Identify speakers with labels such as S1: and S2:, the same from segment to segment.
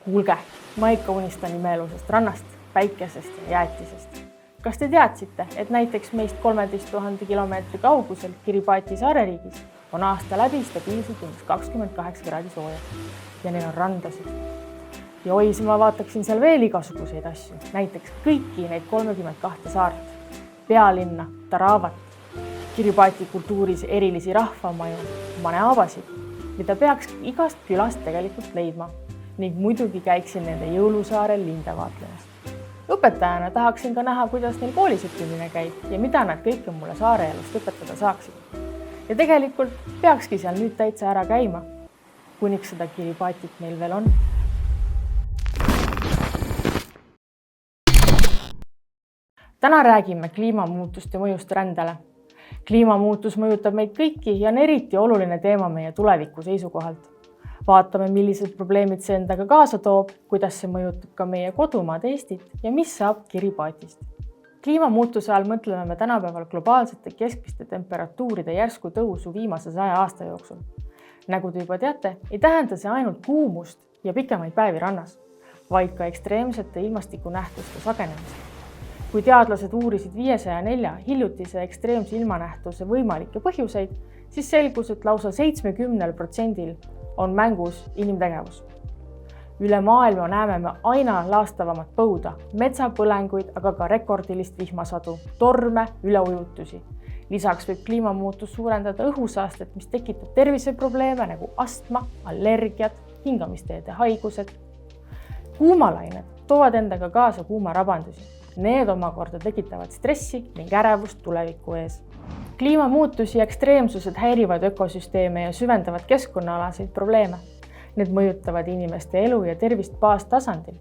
S1: Kuulge, ma ikka unistan imeelusest rannast, päikesest ja jäätisest. Kas te teadsite, et näiteks meist 13 000 kilomeetri kaugusel Kiribati saareriigis on aasta läbi stabiilselt umbes 28 kraadi sooja ja neil on randasid. Ja oi, ma vaataksin seal veel igasuguseid asju, näiteks kõiki neid 32 saart, pealinna, Taravat, Kiribati kultuuris erilisi rahvamaju, maneabasid, mida peaks igast külast tegelikult leidma ning muidugi käiksin nende jõulusaarel linde vaatlemas. Õpetajana tahaksin ka näha, kuidas neil koolis õppimine käib ja mida nad kõike mulle saare elust õpetada saaksid. Ja tegelikult peakski seal nüüd täitsa ära käima, kuniks seda Kiribatit meil veel on. Täna räägime kliimamuutuste mõjust rändele. Kliimamuutus mõjutab meid kõiki ja on eriti oluline teema meie tuleviku seisukohalt. Vaatame, millised probleemid see endaga kaasa toob, kuidas see mõjutab ka meie kodumaad Eestit ja mis saab Kiribatist. Kliimamuutuse all mõtleme me tänapäeval globaalsete keskmiste temperatuuride järsku tõusu viimase 100 aasta jooksul. Nagu te juba teate, ei tähenda see ainult kuumust ja pikemaid päevi rannas, vaid ka ekstreemsete ilmastikunähtuste sagenemist. Kui teadlased uurisid 504 hiljutise ekstreemse ilmanähtuse võimalikke põhjuseid, siis selgus, et lausa 70% on mängus inimtegevus. Üle maailma näeme me aina laastavamat põuda, metsapõlenguid, aga ka rekordilist vihmasadu, torme, üleujutusi. Lisaks võib kliimamuutus suurendada õhusaastet, mis tekitab terviseprobleeme nagu astma, allergiad, hingamisteede haigused. Kuumalained toovad endaga kaasa kuumarabandusi. Need omakorda tekitavad stressi ning ärevust tuleviku ees. Kliimamuutusi ja ekstreemsused häirivad ökosüsteeme ja süvendavad keskkonnaalaseid probleeme. Need mõjutavad inimeste elu ja tervist baastasandil.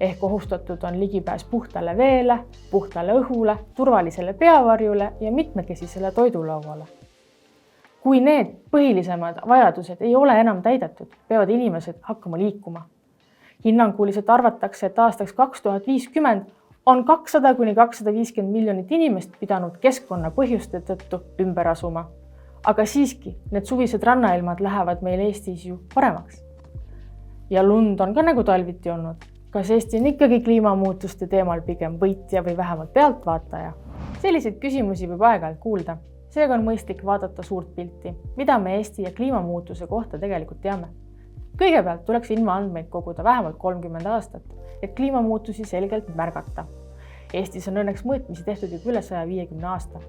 S1: Ehk ohustatud on ligipääs puhtale veele, puhtale õhule, turvalisele peavarjule ja mitmekesisele toidulauale. Kui need põhilisemad vajadused ei ole enam täidetud, peavad inimesed hakkama liikuma. Hinnanguliselt arvatakse, et aastaks 2050 on 200–250 miljonit inimest pidanud keskkonna põhjuste tõttu ümber asuma. Aga siiski, need suvised rannailmad lähevad meil Eestis ju paremaks. Ja lund on ka nagu talviti olnud. Kas Eesti on ikkagi kliimamuutuste teemal pigem võitja või vähemalt pealtvaataja? Selliseid küsimusi võib aeg-ajalt kuulda. Seega on mõistlik vaadata suurt pilti, mida me Eesti ja kliimamuutuse kohta tegelikult teame. Kõigepealt tuleks ilmaandmeid koguda vähemalt 30 aastat, et kliimamuutusi selgelt märgata. Eestis on õnneks mõõtmisi tehtud juba üle 150 aasta.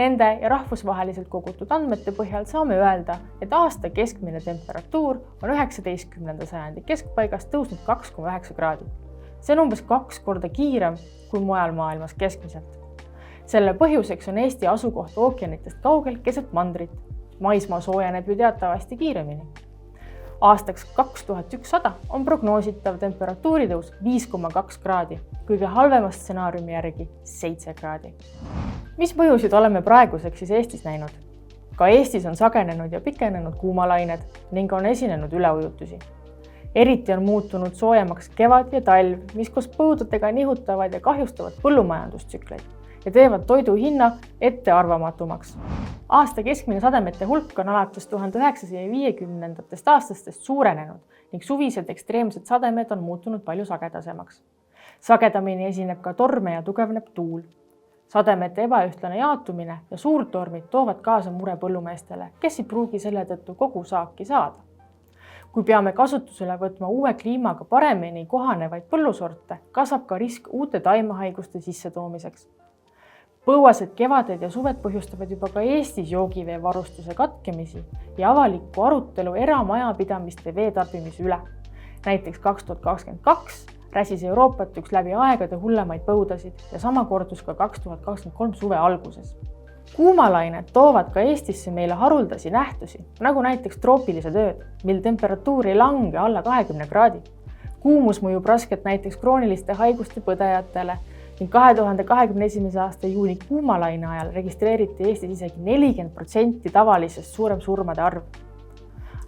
S1: Nende ja rahvusvaheliselt kogutud andmete põhjal saame öelda, et aasta keskmine temperatuur on 19. sajandi keskpaigast tõusnud 2,9 kraadi. See on umbes 2 korda kiirem kui mujal maailmas keskmiselt. Selle põhjuseks on Eesti asukoht ookeanitest kaugel keset mandrit. Maismaa soojeneb ju teatavasti kiiremini. Aastaks 2100 on prognoositav temperatuuritõus 5,2 kraadi, kõige halvema stsenaariumi järgi 7 kraadi. Mis mõjusid oleme praeguseks siis Eestis näinud? Ka Eestis on sagenenud ja pikenenud kuumalained ning on esinenud üleujutusi. Eriti on muutunud soojemaks kevad ja talv, mis koos põududega nihutavad ja kahjustavad põllumajandustsükleid ja teevad toidu hinna ettearvamatumaks. Aasta keskmine sademete hulk on alates 1950. aastastest suurenenud ning suvised ekstreemsed sademed on muutunud palju sagedasemaks. Sagedamini esineb ka torme ja tugevneb tuul. Sademete ebaühtlane jaotumine ja suurtormid toovad kaasa mure põllumeestele, kes ei pruugi selle tõttu kogu saaki saada. Kui peame kasutusele võtma uue kliimaga paremini kohanevaid põllusorte, kasvab ka risk uute taimehaiguste sissetoomiseks. Põuased kevaded ja suved põhjustavad juba ka Eestis joogivee varustuse katkemisi ja avalikku arutelu eramajapidamiste veetarbimise üle. Näiteks 2022 räsis Euroopat üks läbi aegade hullemaid põudasid ja sama kordus ka 2023 suve alguses. Kuumalained toovad ka Eestisse meile haruldasi nähtusi, nagu näiteks troopilised ööd, mil temperatuur ei lange alla 20 kraadi. Kuumus mõjub raskelt näiteks krooniliste haiguste põdejatele ning 2021. aasta juuni kuumalaine ajal registreeriti Eestis isegi 40% tavalisest suurem surmade arv.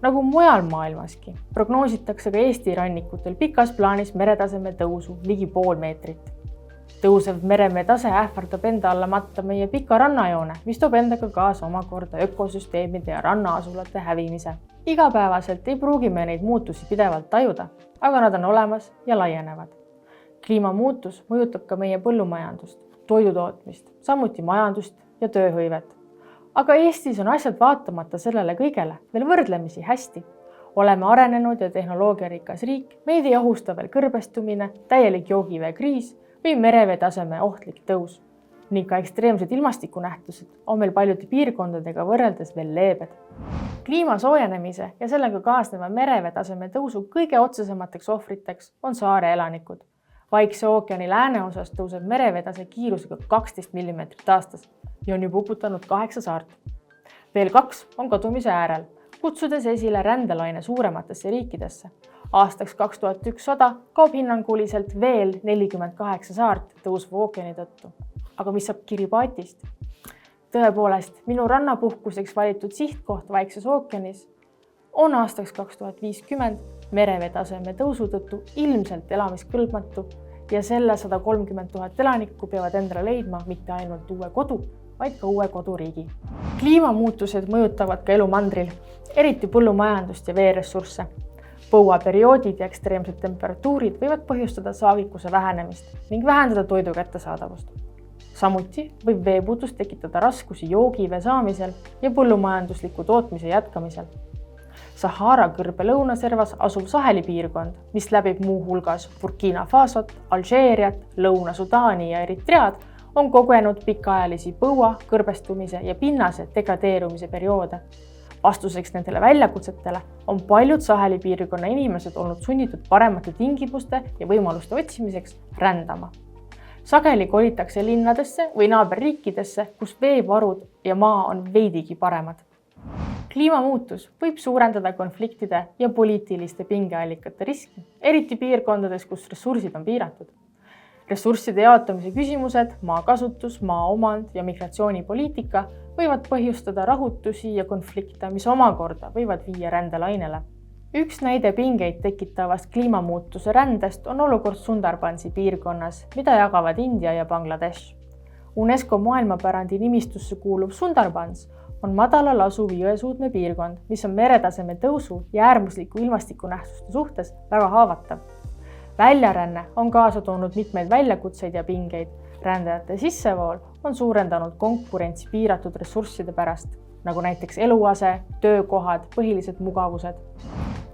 S1: Nagu mujal maailmaski, prognoositakse ka Eesti rannikutel pikas plaanis meretaseme tõusu ligi pool meetrit. tõusev meremee tase ähvardab enda alla matta meie pika rannajoone, mis toob endaga kaasa omakorda ökosüsteemide ja rannaasulate hävimise. Igapäevaselt ei pruugi me neid muutusi pidevalt tajuda, aga nad on olemas ja laienevad. Kliimamuutus mõjutab ka meie põllumajandust, toidutootmist, samuti majandust ja tööhõivet. Aga Eestis on asjad vaatamata sellele kõigele veel võrdlemisi hästi. Oleme arenenud ja tehnoloogiarikas riik, meid ei ohusta veel kõrbestumine, täielik joogiveekriis või merevee taseme ohtlik tõus. Ning ka ekstreemsed ilmastikunähtused on meil paljude piirkondadega võrreldes veel leebed. Kliima soojenemise ja sellega kaasneva merevee taseme tõusu kõige otsesemateks ohvriteks on saare elanikud. Vaikse ookeani lääneosas tõuseb merevedase kiirusega 12 mm aastas ja on juba uputanud 8 saart. Veel 2 on kadumise äärel, kutsudes esile rändelaine suurematesse riikidesse. Aastaks 2100 kaob hinnanguliselt veel 48 saart tõusva ookeani tõttu. Aga mis saab Kiribatist? Tõepoolest, minu rannapuhkuseks valitud sihtkoht Vaikses ookeanis on aastaks 2050 merevee taseme tõusu tõttu ilmselt elamiskõlbmatu ja selle 130 000 elanikku peavad endale leidma mitte ainult uue kodu, vaid ka uue koduriigi. Kliimamuutused mõjutavad ka elu mandril, eriti põllumajandust ja veeressursse. Põuaperioodid ja ekstreemsed temperatuurid võivad põhjustada saagikuse vähenemist ning vähendada toidu kättesaadavust. Samuti võib veepuudus tekitada raskusi joogivee saamisel ja põllumajandusliku tootmise jätkamisel. Sahara kõrbe lõunaservas asuv Saheli piirkond, mis läbib muu hulgas Burkina Fasot, Alžeeriat, Lõuna-Sudaani ja Eritread, on kogenud pikaajalisi põua, kõrbestumise ja pinnase degradeerumise perioode. Vastuseks nendele väljakutsetele on paljud Saheli piirkonna inimesed olnud sunnitud paremate tingimuste ja võimaluste otsimiseks rändama. Sageli kolitakse linnadesse või naaberriikidesse, kus veevarud ja maa on veidigi paremad. Kliimamuutus võib suurendada konfliktide ja poliitiliste pingeallikate riski, eriti piirkondades, kus ressursid on piiratud. Ressursside jaotamise küsimused, maakasutus, maaomand ja migratsioonipoliitika võivad põhjustada rahutusi ja konflikte, mis omakorda võivad viia rändelainele. Üks näide pingeid tekitavast kliimamuutuse rändest on olukord Sundarbansi piirkonnas, mida jagavad India ja Bangladesh. UNESCO maailmapärandi nimistusse kuuluv Sundarbans on madalal asuv jõesuudme piirkond, mis on meretaseme tõusu ja äärmusliku ilmastikunähtuste suhtes väga haavatav. Väljaränne on kaasa toonud mitmeid väljakutseid ja pingeid. Rändajate sissevool on suurendanud konkurentsi piiratud ressursside pärast, nagu näiteks eluase, töökohad, põhilised mugavused.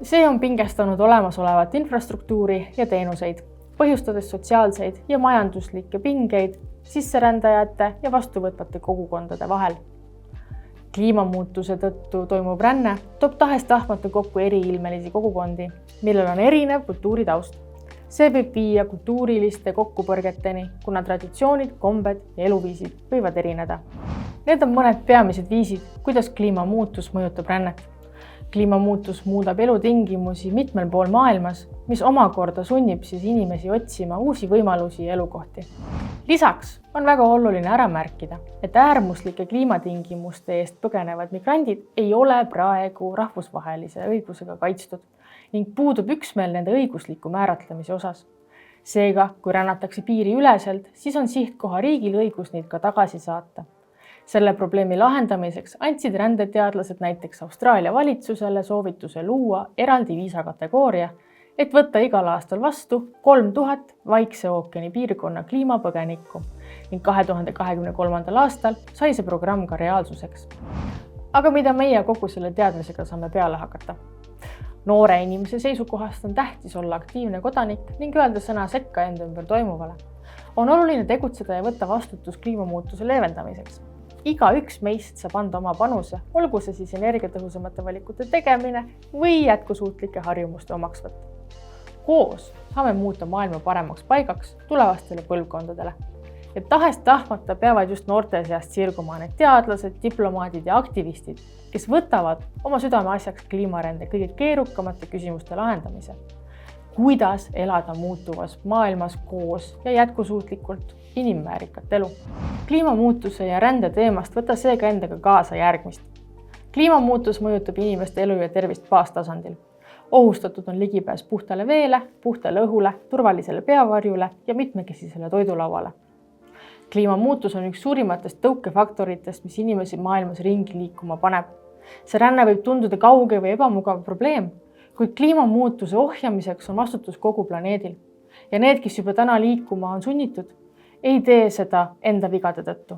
S1: See on pingestanud olemasolevat infrastruktuuri ja teenuseid, põhjustades sotsiaalseid ja majanduslikke pingeid sisserändajate ja vastuvõtvate kogukondade vahel. Kliimamuutuse tõttu toimuv ränne toob tahes-tahtmata kokku eriilmelisi kogukondi, millel on erinev kultuuritaust. See võib viia kultuuriliste kokkupõrgeteni, kuna traditsioonid, kombed ja eluviisid võivad erineda. Need on mõned peamised viisid, kuidas kliimamuutus mõjutab rännet. Kliimamuutus muudab elutingimusi mitmel pool maailmas, mis omakorda sunnib inimesi otsima uusi võimalusi ja elukohti. Lisaks on väga oluline ära märkida, et äärmuslike kliimatingimuste eest põgenevad migrandid ei ole praegu rahvusvahelise õigusega kaitstud ning puudub üksmeel nende õigusliku määratlemise osas. Seega, kui rännatakse piiri üleselt, siis on sihtkoha riigil õigus neid ka tagasi saata. Selle probleemi lahendamiseks andsid rändeteadlased näiteks Austraalia valitsusele soovituse luua eraldi viisakategooria, et võtta igal aastal vastu 3000 Vaikse ookeani piirkonna kliimapõgenikku ning 2023. aastal sai see programm ka reaalsuseks. Aga mida meie kogu selle teadmisega saame peale hakata? Noore inimese seisukohast on tähtis olla aktiivne kodanik ning öelda sõna sekka enda ümber toimuvale. On oluline tegutseda ja võtta vastutus kliimamuutuse leevendamiseks. Igaüks meist saab anda oma panuse, olgu see siis energiatõhusamate valikute tegemine või jätkusuutlike harjumuste omaksvõtt. Koos saame muuta maailma paremaks paigaks tulevastele põlvkondadele. Ja tahes-tahtmata peavad just noorte seast sirguma need teadlased, diplomaadid ja aktivistid, kes võtavad oma südameasjaks kliimarände kõige keerukamate küsimuste lahendamise. Kuidas elada muutuvas maailmas koos ja jätkusuutlikult inimväärikat elu? Kliimamuutuse ja rände teemast võta seega endaga kaasa järgmist. Kliimamuutus mõjutab inimeste elu ja tervist baastasandil. Ohustatud on ligipääs puhtale veele, puhtale õhule, turvalisele peavarjule ja mitmekesisele toidulauale. Kliimamuutus on üks suurimatest tõukefaktoritest, mis inimesi maailmas ringi liikuma paneb. See ränne võib tunduda kauge või ebamugav probleem, kuid kliimamuutuse ohjamiseks on vastutus kogu planeedil. Ja need, kes juba täna liikuma on sunnitud, ei tee seda enda vigade tõttu.